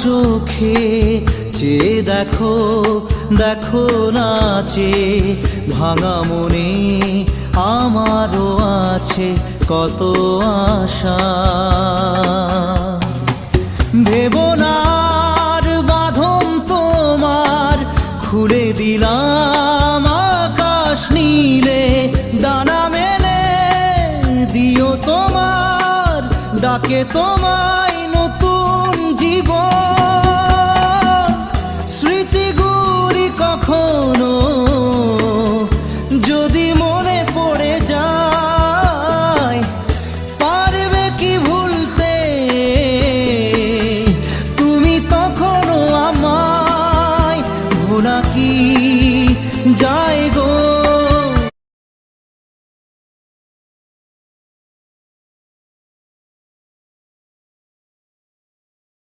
চোখে চেয়ে দেখো, দেখো নাচে ভাঙা মনে আমারও আছে কত আশা। ভেবো না আর বাঁধন তোমার, খুলে দিলাম আকাশ নীলে, ডানা মেলে দিও তোমার ডাকে তোমায় নতুন জীবন। স্মৃতিগুলি কখনো যদি মনে